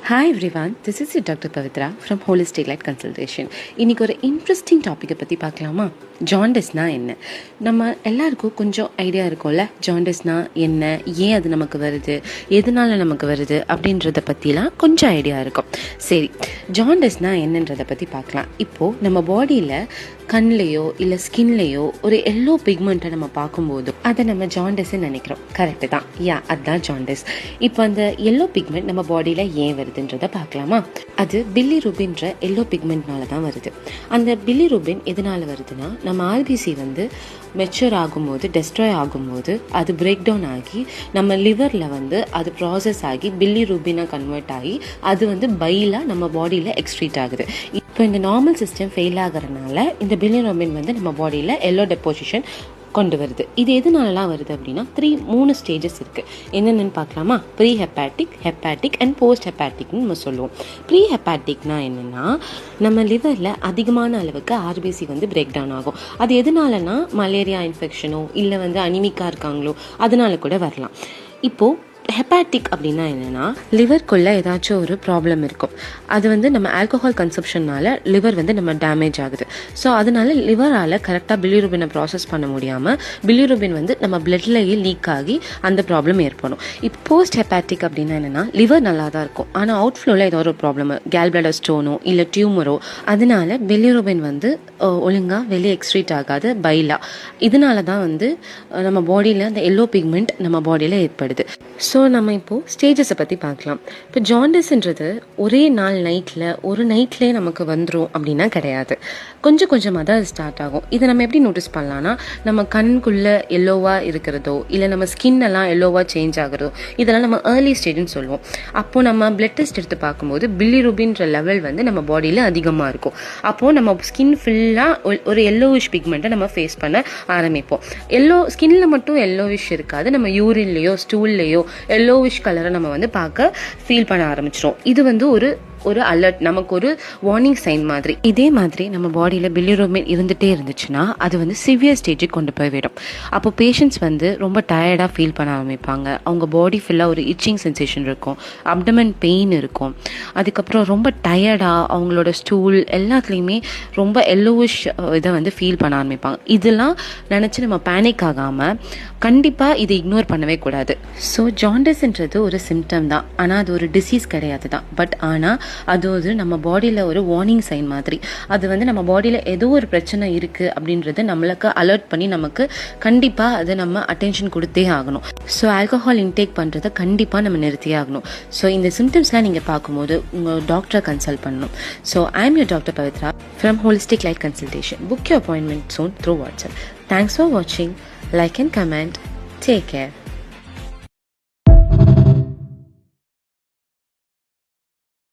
Hi everyone, this is your Dr. Pavitra from Holistic Light Consultation. இன்னைக்கு ஒரு interesting டாப்பிக்கை பற்றி பார்க்கலாமா? ஜாண்டிஸ்னா என்ன? நம்ம எல்லாருக்கும் கொஞ்சம் ஐடியா இருக்கும்ல, ஜாண்டிஸ்னா என்ன, ஏன் அது நமக்கு வருது, எதனால நமக்கு வருது அப்படின்றத பற்றிலாம் கொஞ்சம் ஐடியா இருக்கும். சரி, ஜாண்டிஸ்னா என்னன்றதை பற்றி பார்க்கலாம். இப்போது நம்ம பாடியில் கண்லேயோ இல்லை ஸ்கின்லேயோ ஒரு எல்லோ பிக்மெண்ட்டை நம்ம பார்க்கும்போது அதை நம்ம ஜாண்டிஸ்ன்னு நினைக்கிறோம். கரெக்டு தான், அதுதான் ஜாண்டிஸ். இப்போ அந்த எல்லோ பிக்மெண்ட் நம்ம பாடியில் ஏன் வருதுன்றதை பார்க்கலாமா? அது பில்லிரூபின்ற எல்லோ பிக்மெண்ட்னால தான் வருது. அந்த பில்லிரூபின் எதனால் வருதுன்னா, நம்ம ஆர்பிசி மெச்சூர் ஆகும்போது, டெஸ்ட்ராய் ஆகும்போது அது பிரேக் டவுன் ஆகி நம்ம லிவரில் அது ப்ராசஸ் ஆகி பில்லிரூபினாக கன்வெர்ட் ஆகி அது பைலாக நம்ம பாடியில் எக்ஸ்ட்ரீட் ஆகுது. இப்போ இந்த நார்மல் சிஸ்டம் ஃபெயில் ஆகிறதுனால இந்த பில்லிரூபின் நம்ம பாடியில் எல்லோ டெப்போசிஷன் கொண்டு வருது. இது எதனாலலாம் வருது அப்படின்னா, 3 ஸ்டேஜஸ் இருக்குது. என்னென்னு பார்க்கலாமா? Pre hepatic, hepatic and post ஹெப்பாட்டிக்னு நம்ம சொல்லுவோம். ப்ரீ ஹெப்பாட்டிக்னா என்னென்னா, நம்ம லிவரில் அதிகமான அளவுக்கு ஆர்பிசி பிரேக் டவுன் ஆகும். அது எதனாலனா மலேரியா இன்ஃபெக்ஷனோ இல்லை அனிமிக்காக இருக்காங்களோ அதனால கூட வரலாம். இப்போது ஹெப்பாட்டிக் அப்படின்னா என்னென்னா, லிவர்க்குள்ளே ஏதாச்சும் ஒரு ப்ராப்ளம் இருக்கும். அது நம்ம ஆல்கஹால் கன்சப்ஷனால் லிவர் நம்ம டேமேஜ் ஆகுது. ஸோ அதனால லிவரால் கரெக்டாக பில்லிரூபினை ப்ராசஸ் பண்ண முடியாமல் பில்லிரூபின் நம்ம பிளட்லேயே லீக் ஆகி அந்த ப்ராப்ளம் ஏற்படும். இப்போ போஸ்ட் ஹெப்பாட்டிக் அப்படின்னா என்னென்னா, லிவர் நல்லா தான் இருக்கும், ஆனால் அவுட் ஃப்ளோவில் ஏதோ ஒரு ப்ராப்ளம், கேல் பிளாடர் ஸ்டோனோ இல்லை டியூமரோ, அதனால பில்லிரூபின் ஒழுங்காக வெளியே எக்ஸ்ட்ரீட் ஆகாது பைலா. இதனால தான் நம்ம பாடியில் அந்த எல்லோ பிக்மெண்ட் நம்ம பாடியில் ஏற்படுது. ஸோ நம்ம இப்போது ஸ்டேஜஸை பற்றி பார்க்கலாம். இப்போ ஜாண்டிஸ்ன்றது ஒரே நாள் ஒரு நைட்லேயே நமக்கு வந்துடும் அப்படின்னா கிடையாது. கொஞ்சம் கொஞ்சமாக தான் அது ஸ்டார்ட் ஆகும். இதை நம்ம எப்படி நோட்டீஸ் பண்ணலான்னா, நம்ம கண்ணுக்குள்ளே எல்லோவாக இருக்கிறதோ இல்லை நம்ம ஸ்கின் எல்லாம் எல்லோவாக சேஞ்ச் ஆகிறதோ, இதெல்லாம் நம்ம ஏர்லி ஸ்டேஜ்னு சொல்லுவோம். அப்போது நம்ம பிளட் டெஸ்ட் எடுத்து பார்க்கும்போது பில்லிரூபின்ற லெவல் நம்ம பாடியில் அதிகமாக இருக்கும். அப்போது நம்ம ஸ்கின் ஃபுல்லாக ஒரு எல்லோவிஷ் பிக்மெண்ட்டை நம்ம ஃபேஸ் பண்ண ஆரம்பிப்போம். ஸ்கின்ல மட்டும் எல்லோவிஷ் இருக்காது, நம்ம யூரின்லேயோ ஸ்டூல்லையோ எல்லோவிஷ் கலரை நம்ம பார்க்க ஃபீல் பண்ண ஆரம்பிச்சிடும். இது ஒரு அலர்ட், நமக்கு ஒரு வார்னிங் சைன் மாதிரி. இதே மாதிரி நம்ம பாடியில் பில்லிரூபின் இருந்துகிட்டே இருந்துச்சுன்னா அது சிவியர் ஸ்டேஜுக்கு கொண்டு போய் விடும். அப்போ பேஷண்ட்ஸ் ரொம்ப டயர்டாக ஃபீல் பண்ண ஆரம்பிப்பாங்க. அவங்க பாடி ஃபுல்லாக ஒரு இச்சிங் சென்சேஷன் இருக்கும், அப்டமன் பெயின் இருக்கும். அதுக்கப்புறம் ரொம்ப டயர்டாக அவங்களோட ஸ்டூல் எல்லாத்துலேயுமே ரொம்ப எல்லோவிஷ் இதை ஃபீல் பண்ண ஆரம்பிப்பாங்க. இதெல்லாம் நினச்சி நம்ம பேனிக் ஆகாமல் கண்டிப்பாக இதை இக்னோர் பண்ணவே கூடாது. ஸோ ஜாண்டிஸ்ன்றது ஒரு சிம்டம் தான், ஆனால் அது ஒரு டிசீஸ் கிடையாது தான். பட் ஆனால் அது நம்ம பாடியில் ஒரு வார்னிங் சைன் மாதிரி. அது நம்ம பாடியில் ஏதோ ஒரு பிரச்சனை இருக்குது அப்படின்றது நம்மளுக்கு அலர்ட் பண்ணி நமக்கு கண்டிப்பாக அது நம்ம அட்டென்ஷன் கொடுத்தே ஆகணும். ஸோ ஆல்கஹால் இன்டேக் பண்ணுறதை கண்டிப்பாக நம்ம நிறுத்தியே ஆகணும். ஸோ இந்த சிம்டம்ஸ்லாம் நீங்கள் பார்க்கும்போது உங்கள் டாக்டரை கன்சல்ட் பண்ணணும். So I am your doctor Pavithra from holistic light consultation. Book your appointment soon through WhatsApp. Thanks for watching. Like and comment. Take care.